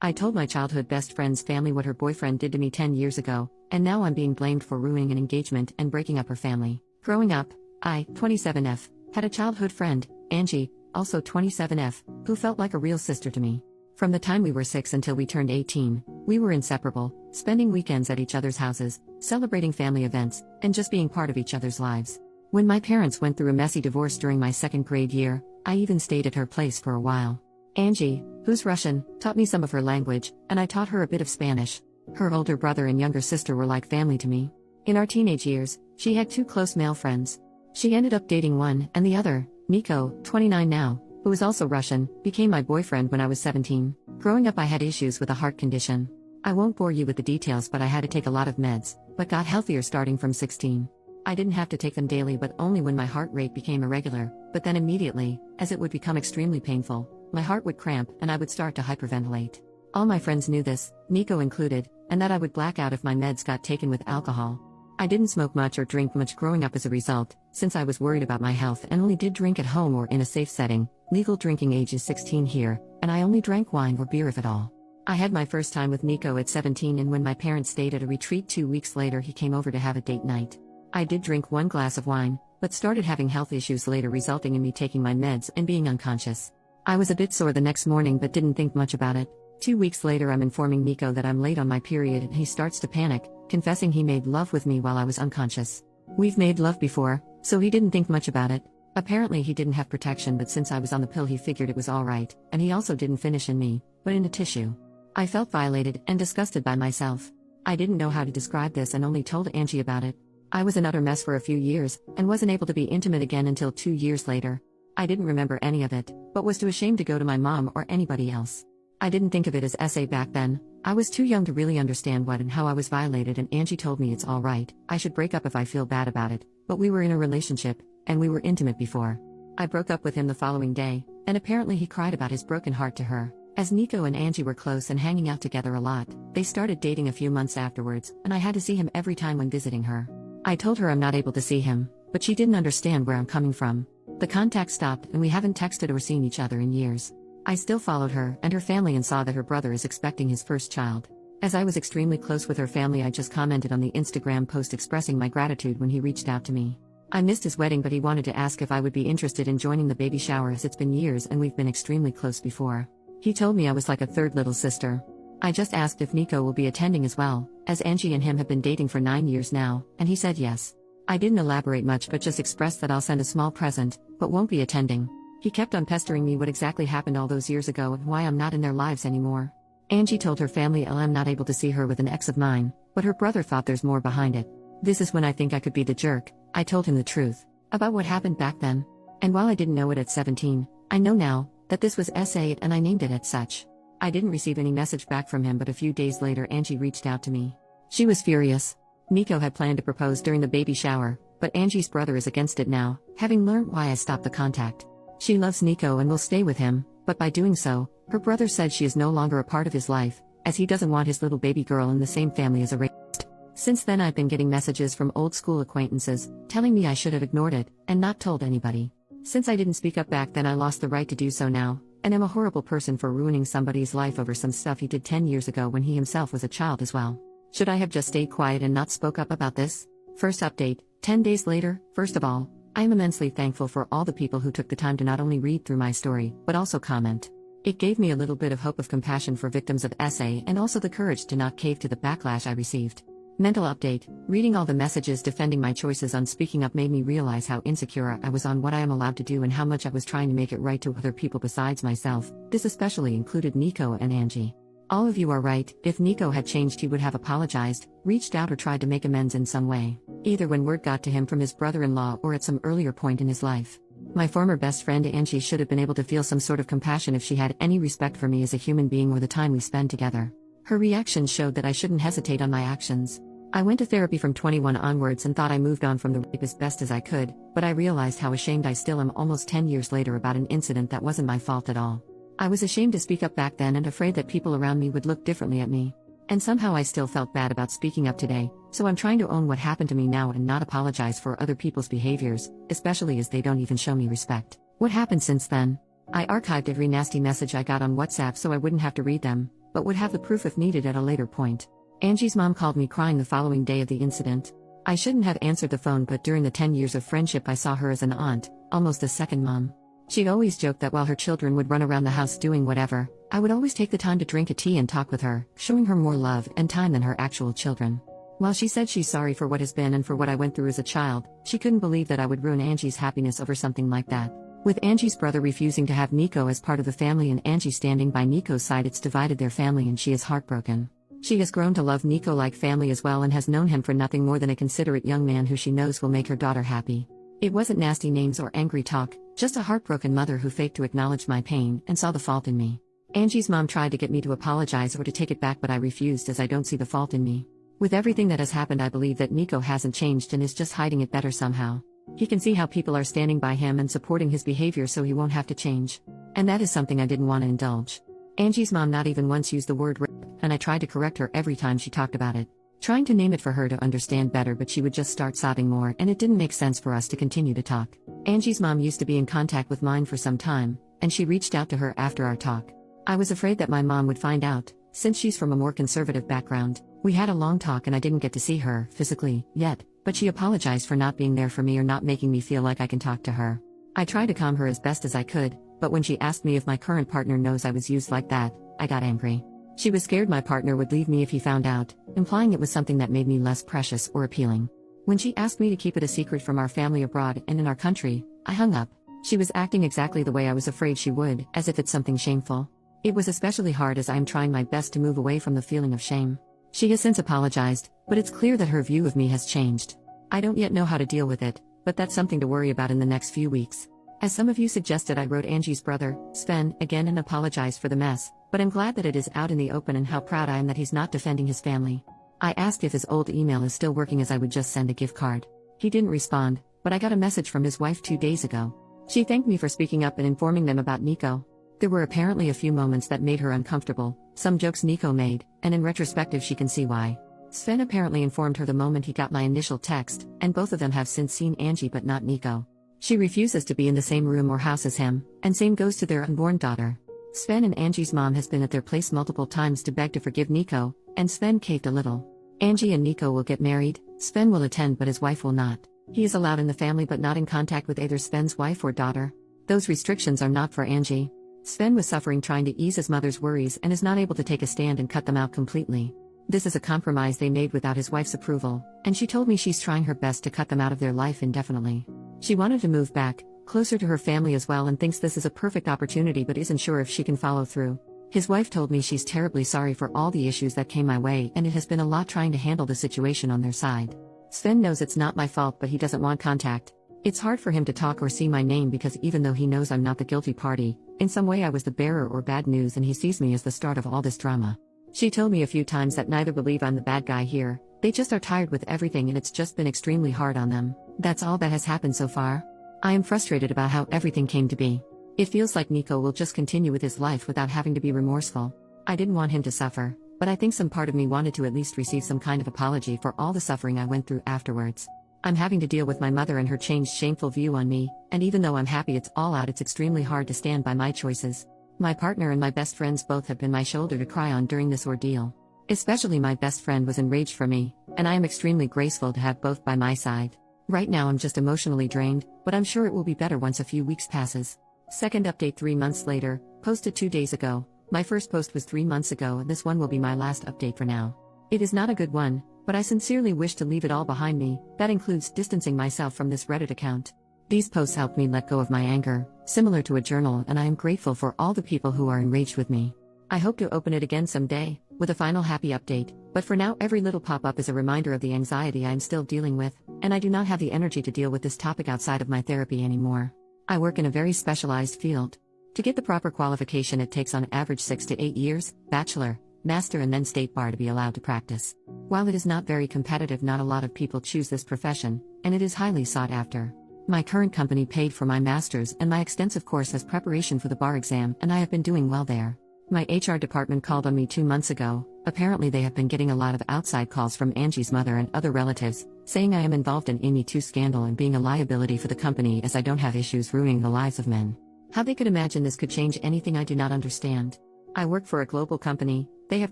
I told my childhood best friend's family what her boyfriend did to me 10 years ago, and now I'm being blamed for ruining an engagement and breaking up her family. Growing up, I, 27F, had a childhood friend, Angie, also 27F, who felt like a real sister to me. From the time we were 6 until we turned 18, we were inseparable, spending weekends at each other's houses, celebrating family events, and just being part of each other's lives. When my parents went through a messy divorce during my second grade year, I even stayed at her place for a while. Angie, who's Russian, taught me some of her language, and I taught her a bit of Spanish. Her older brother and younger sister were like family to me. In our teenage years, she had 2 close male friends. She ended up dating one, and the other, Nico, 29 now, who is also Russian, became my boyfriend when I was 17. Growing up I had issues with a heart condition. I won't bore you with the details, but I had to take a lot of meds, but got healthier starting from 16. I didn't have to take them daily but only when my heart rate became irregular, but then immediately, as it would become extremely painful, my heart would cramp and I would start to hyperventilate. All my friends knew this, Nico included, and that I would black out if my meds got taken with alcohol. I didn't smoke much or drink much growing up as a result, since I was worried about my health and only did drink at home or in a safe setting. Legal drinking age is 16 here, and I only drank wine or beer if at all. I had my first time with Nico at 17, and when my parents stayed at a retreat 2 weeks later he came over to have a date night. I did drink 1 glass of wine, but started having health issues later resulting in me taking my meds and being unconscious. I was a bit sore the next morning but didn't think much about it. 2 weeks later I'm informing Nico that I'm late on my period and he starts to panic, confessing he made love with me while I was unconscious. We've made love before, so he didn't think much about it. Apparently he didn't have protection, but since I was on the pill he figured it was alright, and he also didn't finish in me, but in a tissue. I felt violated and disgusted by myself. I didn't know how to describe this and only told Angie about it. I was an utter mess for a few years, and wasn't able to be intimate again until 2 years later. I didn't remember any of it, but was too ashamed to go to my mom or anybody else. I didn't think of it as SA back then. I was too young to really understand what and how I was violated, and Angie told me it's alright, I should break up if I feel bad about it, but we were in a relationship, and we were intimate before. I broke up with him the following day, and apparently he cried about his broken heart to her. As Nico and Angie were close and hanging out together a lot, they started dating a few months afterwards, and I had to see him every time when visiting her. I told her I'm not able to see him, but she didn't understand where I'm coming from. The contact stopped and we haven't texted or seen each other in years. I still followed her and her family and saw that her brother is expecting his first child. As I was extremely close with her family, I just commented on the Instagram post expressing my gratitude when he reached out to me. I missed his wedding, but he wanted to ask if I would be interested in joining the baby shower as it's been years and we've been extremely close before. He told me I was like a third little sister. I just asked if Nico will be attending as well, as Angie and him have been dating for 9 years now, and he said yes. I didn't elaborate much but just expressed that I'll send a small present, but won't be attending. He kept on pestering me what exactly happened all those years ago and why I'm not in their lives anymore. Angie told her family I'm not able to see her with an ex of mine, but her brother thought there's more behind it. This is when I think I could be the jerk. I told him the truth about what happened back then. And while I didn't know it at 17, I know now that this was SA and I named it as such. I didn't receive any message back from him, but a few days later Angie reached out to me. She was furious. Nico had planned to propose during the baby shower, but Angie's brother is against it now, having learned why I stopped the contact. She loves Nico and will stay with him, but by doing so, her brother said she is no longer a part of his life, as he doesn't want his little baby girl in the same family as a rapist. Since then I've been getting messages from old school acquaintances, telling me I should have ignored it, and not told anybody. Since I didn't speak up back then, I lost the right to do so now, and am a horrible person for ruining somebody's life over some stuff he did 10 years ago when he himself was a child as well. Should I have just stayed quiet and not spoke up about this? First update, 10 days later. First of all, I am immensely thankful for all the people who took the time to not only read through my story, but also comment. It gave me a little bit of hope of compassion for victims of SA and also the courage to not cave to the backlash I received. Mental update, reading all the messages defending my choices on speaking up made me realize how insecure I was on what I am allowed to do and how much I was trying to make it right to other people besides myself. This especially included Nico and Angie. All of you are right. If Nico had changed, he would have apologized, reached out, or tried to make amends in some way, either when word got to him from his brother-in-law or at some earlier point in his life. My former best friend Angie should have been able to feel some sort of compassion if she had any respect for me as a human being or the time we spend together. Her reaction showed that I shouldn't hesitate on my actions. I went to therapy from 21 onwards and thought I moved on from the rape as best as I could, but I realized how ashamed I still am almost 10 years later about an incident that wasn't my fault at all. I was ashamed to speak up back then and afraid that people around me would look differently at me. And somehow I still felt bad about speaking up today, so I'm trying to own what happened to me now and not apologize for other people's behaviors, especially as they don't even show me respect. What happened since then? I archived every nasty message I got on WhatsApp so I wouldn't have to read them, but would have the proof if needed at a later point. Angie's mom called me crying the following day of the incident. I shouldn't have answered the phone, but during the 10 years of friendship I saw her as an aunt, almost a second mom. She'd always joked that while her children would run around the house doing whatever, I would always take the time to drink a tea and talk with her, showing her more love and time than her actual children. While she said she's sorry for what has been and for what I went through as a child, she couldn't believe that I would ruin Angie's happiness over something like that. With Angie's brother refusing to have Nico as part of the family and Angie standing by Nico's side, it's divided their family and she is heartbroken. She has grown to love Nico like family as well and has known him for nothing more than a considerate young man who she knows will make her daughter happy. It wasn't nasty names or angry talk, just a heartbroken mother who faked to acknowledge my pain and saw the fault in me. Angie's mom tried to get me to apologize or to take it back, but I refused as I don't see the fault in me. With everything that has happened, I believe that Nico hasn't changed and is just hiding it better somehow. He can see how people are standing by him and supporting his behavior, so he won't have to change. And that is something I didn't want to indulge. Angie's mom not even once used the word rape, and I tried to correct her every time she talked about it, trying to name it for her to understand better, but she would just start sobbing more and it didn't make sense for us to continue to talk. Angie's mom used to be in contact with mine for some time, and she reached out to her after our talk. I was afraid that my mom would find out, since she's from a more conservative background. We had a long talk and I didn't get to see her physically yet, but she apologized for not being there for me or not making me feel like I can talk to her. I tried to calm her as best as I could, but when she asked me if my current partner knows I was used like that, I got angry. She was scared my partner would leave me if he found out, implying it was something that made me less precious or appealing. When she asked me to keep it a secret from our family abroad and in our country, I hung up. She was acting exactly the way I was afraid she would, as if it's something shameful. It was especially hard as I am trying my best to move away from the feeling of shame. She has since apologized, but it's clear that her view of me has changed. I don't yet know how to deal with it, but that's something to worry about in the next few weeks. As some of you suggested, I wrote Angie's brother, Sven, again and apologized for the mess, but I'm glad that it is out in the open and how proud I am that he's not defending his family. I asked if his old email is still working as I would just send a gift card. He didn't respond, but I got a message from his wife 2 days ago. She thanked me for speaking up and informing them about Nico. There were apparently a few moments that made her uncomfortable, some jokes Nico made, and in retrospective she can see why. Sven apparently informed her the moment he got my initial text, and both of them have since seen Angie but not Nico. She refuses to be in the same room or house as him, and same goes to their unborn daughter. Sven and Angie's mom has been at their place multiple times to beg to forgive Nico, and Sven caved a little. Angie and Nico will get married, Sven will attend but his wife will not. He is allowed in the family but not in contact with either Sven's wife or daughter. Those restrictions are not for Angie. Sven was suffering trying to ease his mother's worries and is not able to take a stand and cut them out completely. This is a compromise they made without his wife's approval, and she told me she's trying her best to cut them out of their life indefinitely. She wanted to move back, closer to her family as well, and thinks this is a perfect opportunity but isn't sure if she can follow through. His wife told me she's terribly sorry for all the issues that came my way and it has been a lot trying to handle the situation on their side. Sven knows it's not my fault but he doesn't want contact. It's hard for him to talk or see my name because even though he knows I'm not the guilty party, in some way I was the bearer or bad news and he sees me as the start of all this drama. She told me a few times that neither believe I'm the bad guy here, they just are tired with everything and it's just been extremely hard on them. That's all that has happened so far. I am frustrated about how everything came to be. It feels like Nico will just continue with his life without having to be remorseful. I didn't want him to suffer, but I think some part of me wanted to at least receive some kind of apology for all the suffering I went through afterwards. I'm having to deal with my mother and her changed shameful view on me, and even though I'm happy it's all out, it's extremely hard to stand by my choices. My partner and my best friends both have been my shoulder to cry on during this ordeal. Especially my best friend was enraged for me, and I am extremely grateful to have both by my side. Right now I'm just emotionally drained, but I'm sure it will be better once a few weeks passes. Second update 3 months later, posted 2 days ago. My first post was 3 months ago and this one will be my last update for now. It is not a good one, but I sincerely wish to leave it all behind me. That includes distancing myself from this Reddit account. These posts helped me let go of my anger, similar to a journal, and I am grateful for all the people who are enraged with me. I hope to open it again someday, with a final happy update, but for now every little pop-up is a reminder of the anxiety I am still dealing with, and I do not have the energy to deal with this topic outside of my therapy anymore. I work in a very specialized field. To get the proper qualification it takes on average 6 to 8 years, bachelor, master and then state bar to be allowed to practice. While it is not very competitive, not a lot of people choose this profession, and it is highly sought after. My current company paid for my master's and my extensive course as preparation for the bar exam, and I have been doing well there. My HR department called on me 2 months ago. Apparently they have been getting a lot of outside calls from Angie's mother and other relatives, saying I am involved in Amy 2 scandal and being a liability for the company as I don't have issues ruining the lives of men. How they could imagine this could change anything I do not understand. I work for a global company, They have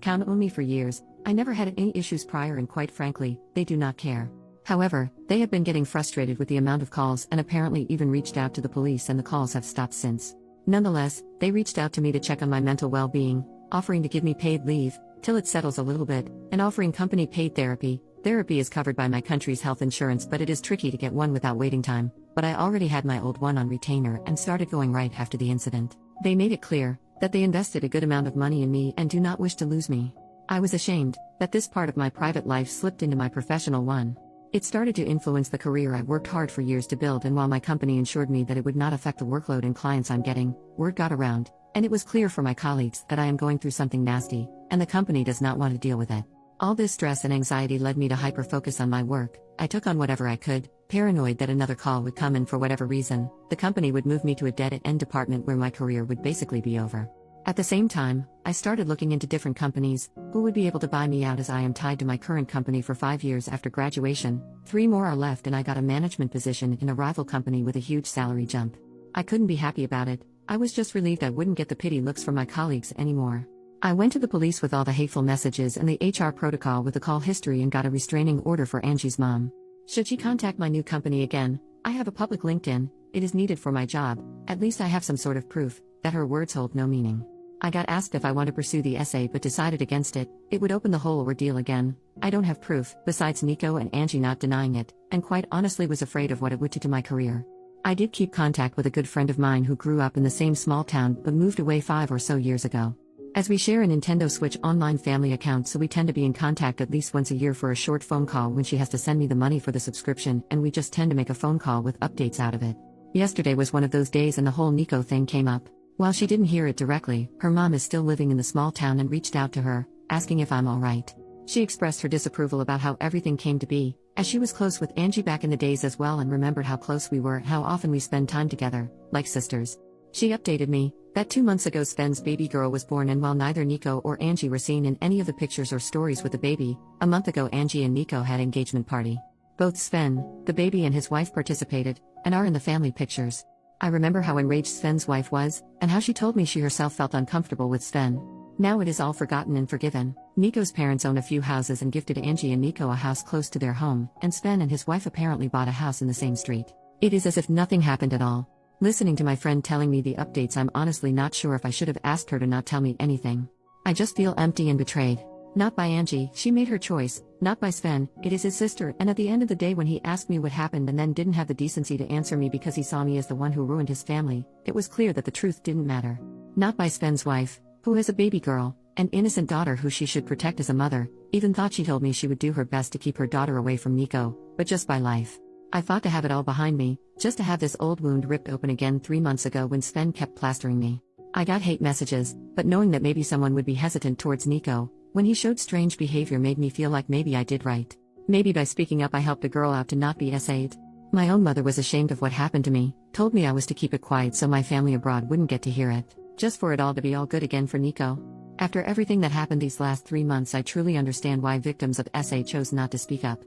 counted on me for years. I never had any issues prior, and quite frankly, they do not care. However, they have been getting frustrated with the amount of calls and apparently even reached out to the police, and the calls have stopped since. Nonetheless, they reached out to me to check on my mental well-being, offering to give me paid leave till it settles a little bit, and offering company paid therapy. Therapy is covered by my country's health insurance, but it is tricky to get one without waiting time. But I already had my old one on retainer and started going right after the incident. They made it clear that they invested a good amount of money in me and do not wish to lose me. I was ashamed that this part of my private life slipped into my professional one. It started to influence the career I worked hard for years to build, and while my company ensured me that it would not affect the workload and clients I'm getting, word got around, and it was clear for my colleagues that I am going through something nasty, and the company does not want to deal with it. All this stress and anxiety led me to hyper-focus on my work. I took on whatever I could, paranoid that another call would come, and for whatever reason, the company would move me to a dead-end department where my career would basically be over. At the same time, I started looking into different companies who would be able to buy me out, as I am tied to my current company for 5 years after graduation. 3 more are left, and I got a management position in a rival company with a huge salary jump. I couldn't be happy about it. I was just relieved I wouldn't get the pity looks from my colleagues anymore. I went to the police with all the hateful messages and the HR protocol with the call history and got a restraining order for Angie's mom. Should she contact my new company again, I have a public LinkedIn. It is needed for my job. At least I have some sort of proof that her words hold no meaning. I got asked if I want to pursue the essay but decided against it. It would open the whole ordeal again. I don't have proof, besides Nico and Angie not denying it, and quite honestly was afraid of what it would do to my career. I did keep contact with a good friend of mine who grew up in the same small town but moved away 5 or so years ago. As we share a Nintendo Switch online family account, so we tend to be in contact at least once a year for a short phone call when she has to send me the money for the subscription, and we just tend to make a phone call with updates out of it. Yesterday was one of those days and the whole Nico thing came up. While she didn't hear it directly, her mom is still living in the small town and reached out to her, asking if I'm alright. She expressed her disapproval about how everything came to be, as she was close with Angie back in the days as well, and remembered how close we were, how often we spend time together, like sisters. She updated me that 2 months ago Sven's baby girl was born, and while neither Nico or Angie were seen in any of the pictures or stories with the baby, a month ago Angie and Nico had engagement party. Both Sven, the baby, and his wife participated, and are in the family pictures. I remember how enraged Sven's wife was, and how she told me she herself felt uncomfortable with Sven. Now it is all forgotten and forgiven. Nico's parents own a few houses and gifted Angie and Nico a house close to their home, and Sven and his wife apparently bought a house in the same street. It is as if nothing happened at all. Listening to my friend telling me the updates, I'm honestly not sure if I should have asked her to not tell me anything. I just feel empty and betrayed. Not by Angie, she made her choice. Not by Sven, it is his sister, and at the end of the day when he asked me what happened and then didn't have the decency to answer me because he saw me as the one who ruined his family, it was clear that the truth didn't matter. Not by Sven's wife, who has a baby girl, an innocent daughter who she should protect as a mother, even thought she told me she would do her best to keep her daughter away from Nico, but just by life. I fought to have it all behind me, just to have this old wound ripped open again 3 months ago when Sven kept plastering me. I got hate messages, but knowing that maybe someone would be hesitant towards Nico when he showed strange behavior made me feel like maybe I did right. Maybe by speaking up I helped a girl out to not be SA'd. My own mother was ashamed of what happened to me, told me I was to keep it quiet so my family abroad wouldn't get to hear it, just for it all to be all good again for Nico. After everything that happened these last 3 months, I truly understand why victims of SA chose not to speak up.